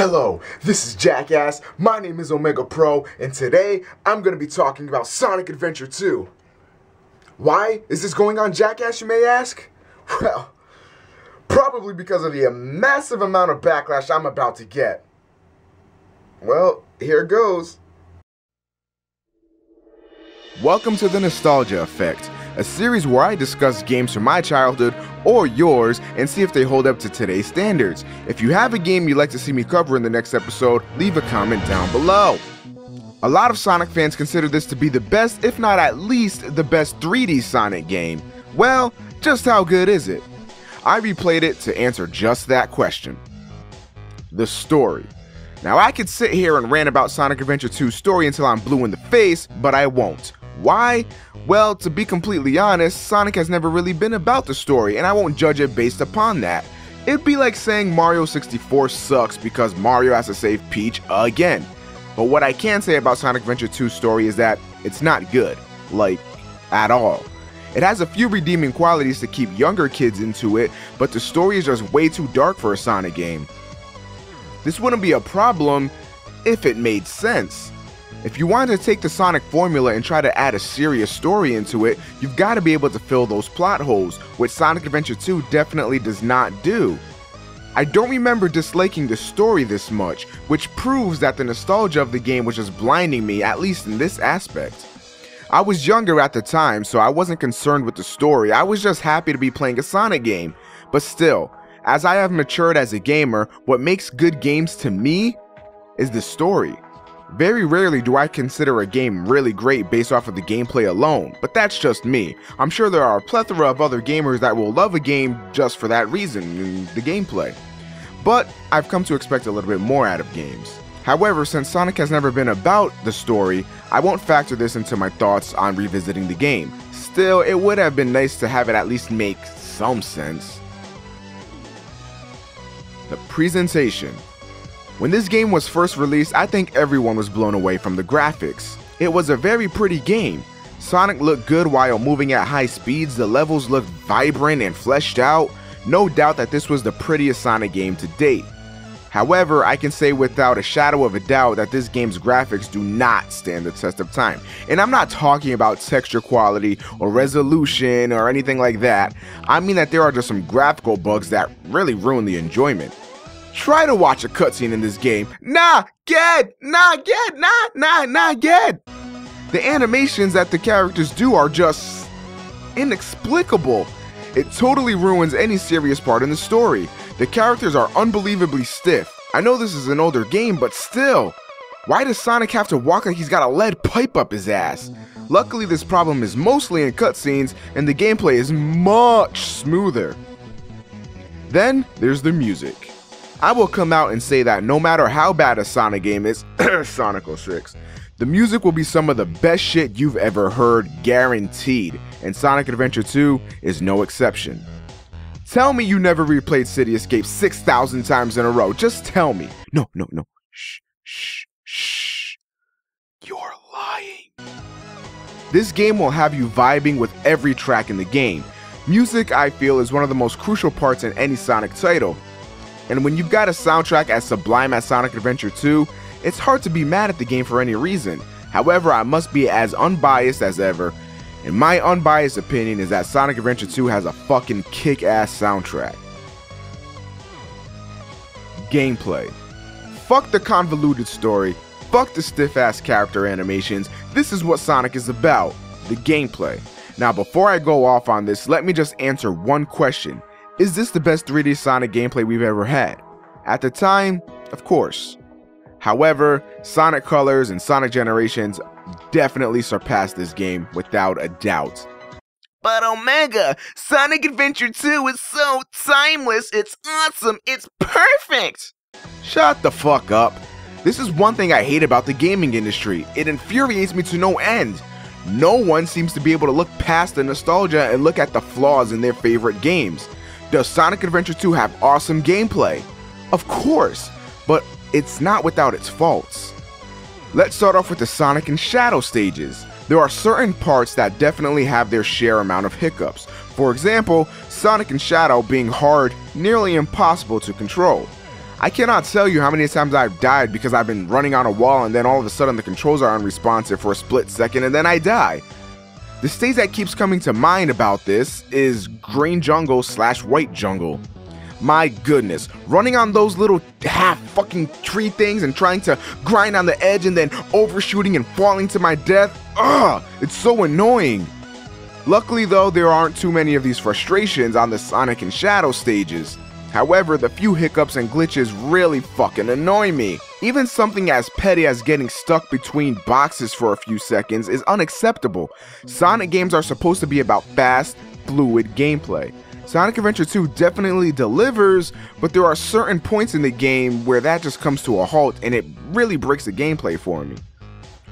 Hello, this is Jackass, my name is Omega Pro, and today I'm going to be talking about Sonic Adventure 2. Why is this going on Jackass, you may ask? Well, probably because of the massive amount of backlash I'm about to get. Well, here goes. Welcome to the Nostalgia Effect, a series where I discuss games from my childhood or yours and see if they hold up to today's standards. If you have a game you'd like to see me cover in the next episode, leave a comment down below. A lot of Sonic fans consider this to be the best, if not at least the best 3D Sonic game. Well, just how good is it? I replayed it to answer just that question. The story. Now I could sit here and rant about Sonic Adventure 2's story until I'm blue in the face, but I won't. Why? Well, to be completely honest, Sonic has never really been about the story, and I won't judge it based upon that. It'd be like saying Mario 64 sucks because Mario has to save Peach again. But what I can say about Sonic Adventure 2's story is that it's not good. Like, at all. It has a few redeeming qualities to keep younger kids into it, but the story is just way too dark for a Sonic game. This wouldn't be a problem if it made sense. If you wanted to take the Sonic formula and try to add a serious story into it, you've got to be able to fill those plot holes, which Sonic Adventure 2 definitely does not do. I don't remember disliking the story this much, which proves that the nostalgia of the game was just blinding me, at least in this aspect. I was younger at the time, so I wasn't concerned with the story, I was just happy to be playing a Sonic game. But still, as I have matured as a gamer, what makes good games to me is the story. Very rarely do I consider a game really great based off of the gameplay alone, but that's just me. I'm sure there are a plethora of other gamers that will love a game just for that reason, the gameplay. But I've come to expect a little bit more out of games. However, since Sonic has never been about the story, I won't factor this into my thoughts on revisiting the game. Still, it would have been nice to have it at least make some sense. The presentation. When this game was first released, I think everyone was blown away from the graphics. It was a very pretty game. Sonic looked good while moving at high speeds, the levels looked vibrant and fleshed out. No doubt that this was the prettiest Sonic game to date. However, I can say without a shadow of a doubt that this game's graphics do not stand the test of time. And I'm not talking about texture quality or resolution or anything like that. I mean that there are just some graphical bugs that really ruin the enjoyment. Try to watch a cutscene in this game. Not good. The animations that the characters do are just inexplicable. It totally ruins any serious part in the story. The characters are unbelievably stiff. I know this is an older game, but still. Why does Sonic have to walk like he's got a lead pipe up his ass? Luckily, this problem is mostly in cutscenes, and the gameplay is much smoother. Then, there's the music. I will come out and say that no matter how bad a Sonic game is, Sonic 06, the music will be some of the best shit you've ever heard, guaranteed, and Sonic Adventure 2 is no exception. Tell me you never replayed City Escape 6,000 times in a row, just tell me. No. Shh. You're lying. This game will have you vibing with every track in the game. Music, I feel, is one of the most crucial parts in any Sonic title. And when you've got a soundtrack as sublime as Sonic Adventure 2, it's hard to be mad at the game for any reason. However, I must be as unbiased as ever, and my unbiased opinion is that Sonic Adventure 2 has a fucking kick-ass soundtrack. Gameplay. Fuck the convoluted story, fuck the stiff-ass character animations, this is what Sonic is about, the gameplay. Now before I go off on this, let me just answer one question. Is this the best 3D Sonic gameplay we've ever had? At the time, of course. However, Sonic Colors and Sonic Generations definitely surpassed this game without a doubt. But Omega, Sonic Adventure 2 is so timeless, it's awesome, it's perfect! Shut the fuck up. This is one thing I hate about the gaming industry. It infuriates me to no end. No one seems to be able to look past the nostalgia and look at the flaws in their favorite games. Does Sonic Adventure 2 have awesome gameplay? Of course, but it's not without its faults. Let's start off with the Sonic and Shadow stages. There are certain parts that definitely have their share amount of hiccups. For example, Sonic and Shadow being hard, nearly impossible to control. I cannot tell you how many times I've died because I've been running on a wall and then all of a sudden the controls are unresponsive for a split second and then I die. The stage that keeps coming to mind about this is Green Jungle / White Jungle. My goodness, running on those little half fucking tree things and trying to grind on the edge and then overshooting and falling to my death. Ugh, it's so annoying. Luckily though, there aren't too many of these frustrations on the Sonic and Shadow stages. However, the few hiccups and glitches really fucking annoy me. Even something as petty as getting stuck between boxes for a few seconds is unacceptable. Sonic games are supposed to be about fast, fluid gameplay. Sonic Adventure 2 definitely delivers, but there are certain points in the game where that just comes to a halt and it really breaks the gameplay for me.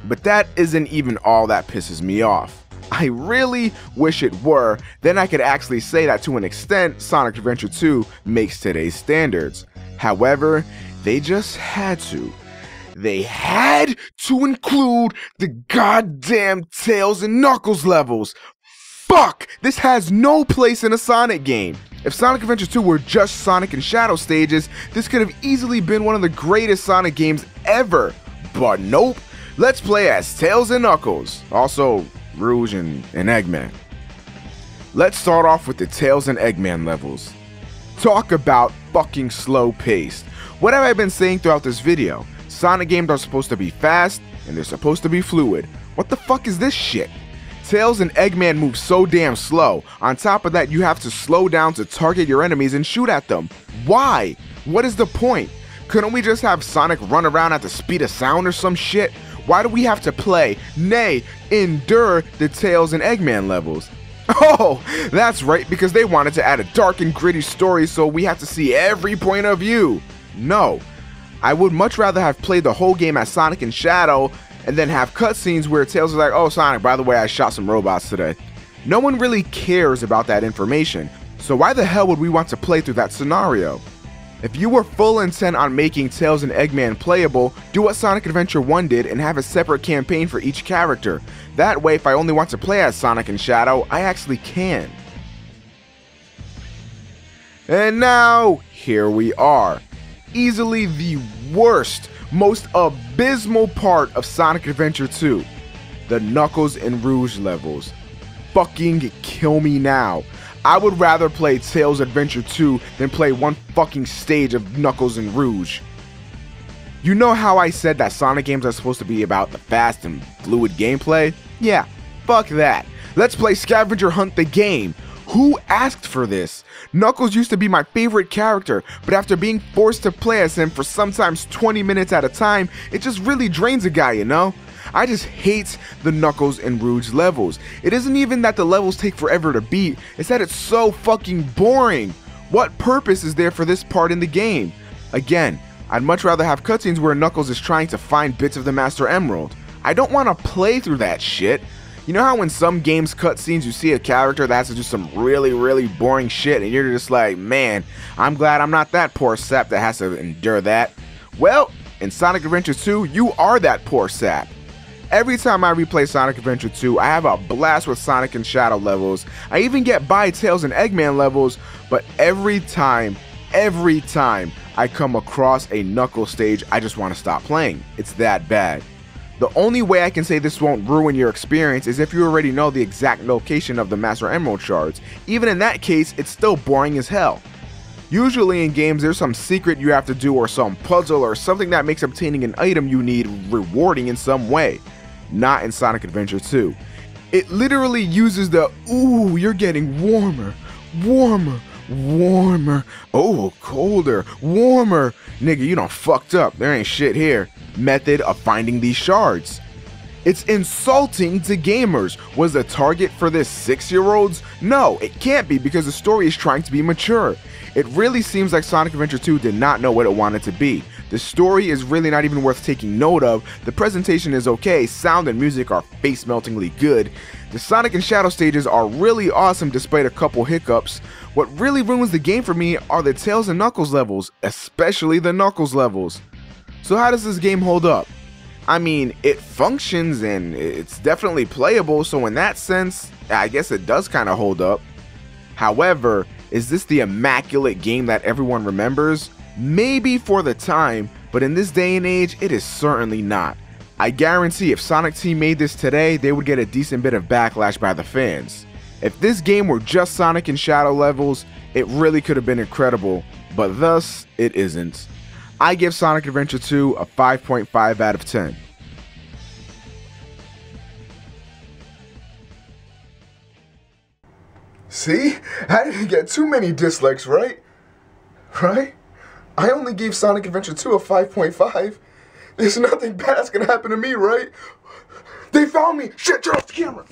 But that isn't even all that pisses me off. I really wish it were, then I could actually say that to an extent Sonic Adventure 2 makes today's standards. However, they just had to. They had to include the goddamn Tails and Knuckles levels. Fuck! This has no place in a Sonic game. If Sonic Adventure 2 were just Sonic and Shadow stages, this could have easily been one of the greatest Sonic games ever. But nope, let's play as Tails and Knuckles. Also, Rouge and Eggman. Let's start off with the Tails and Eggman levels. Talk about fucking slow paced. What have I been saying throughout this video? Sonic games are supposed to be fast, and they're supposed to be fluid. What the fuck is this shit? Tails and Eggman move so damn slow. On top of that, you have to slow down to target your enemies and shoot at them. Why? What is the point? Couldn't we just have Sonic run around at the speed of sound or some shit? Why do we have to play, nay, endure the Tails and Eggman levels? Oh, that's right, because they wanted to add a dark and gritty story so we have to see every point of view. No, I would much rather have played the whole game as Sonic and Shadow and then have cutscenes where Tails is like, oh Sonic, by the way, I shot some robots today. No one really cares about that information, so why the hell would we want to play through that scenario? If you were full intent on making Tails and Eggman playable, do what Sonic Adventure 1 did and have a separate campaign for each character. That way, if I only want to play as Sonic and Shadow, I actually can. And now, here we are. Easily the worst, most abysmal part of Sonic Adventure 2. The Knuckles and Rouge levels. Fucking kill me now. I would rather play Tails Adventure 2 than play one fucking stage of Knuckles and Rouge. You know how I said that Sonic games are supposed to be about the fast and fluid gameplay? Yeah, fuck that. Let's play Scavenger Hunt the game. Who asked for this? Knuckles used to be my favorite character, but after being forced to play as him for sometimes 20 minutes at a time, it just really drains a guy, you know? I just hate the Knuckles and Rouge levels. It isn't even that the levels take forever to beat, it's that it's so fucking boring. What purpose is there for this part in the game? Again, I'd much rather have cutscenes where Knuckles is trying to find bits of the Master Emerald. I don't want to play through that shit. You know how in some games cutscenes you see a character that has to do some really boring shit and you're just like, man, I'm glad I'm not that poor sap that has to endure that. Well, in Sonic Adventure 2, you are that poor sap. Every time I replay Sonic Adventure 2, I have a blast with Sonic and Shadow levels. I even get by Tails and Eggman levels, but every time I come across a Knuckles stage, I just want to stop playing. It's that bad. The only way I can say this won't ruin your experience is if you already know the exact location of the Master Emerald shards. Even in that case, it's still boring as hell. Usually in games, there's some secret you have to do or some puzzle or something that makes obtaining an item you need rewarding in some way. Not in Sonic Adventure 2. It literally uses the, ooh, you're getting warmer, oh, colder, warmer, nigga, you done fucked up, there ain't shit here, method of finding these shards. It's insulting to gamers. Was the target for this 6-year-olds? No, it can't be because the story is trying to be mature. It really seems like Sonic Adventure 2 did not know what it wanted to be. The story is really not even worth taking note of, the presentation is okay, sound and music are face-meltingly good, the Sonic and Shadow stages are really awesome despite a couple hiccups. What really ruins the game for me are the Tails and Knuckles levels, especially the Knuckles levels. So how does this game hold up? I mean, it functions and it's definitely playable, so in that sense, I guess it does kind of hold up. However, is this the immaculate game that everyone remembers? Maybe for the time, but in this day and age, it is certainly not. I guarantee if Sonic Team made this today, they would get a decent bit of backlash by the fans. If this game were just Sonic and Shadow levels, it really could have been incredible, but thus, it isn't. I give Sonic Adventure 2 a 5.5 out of 10. See? I didn't get too many dislikes, right? Right? I only gave Sonic Adventure 2 a 5.5. There's nothing bad that's gonna happen to me, right? They found me! Shit, turn off the camera!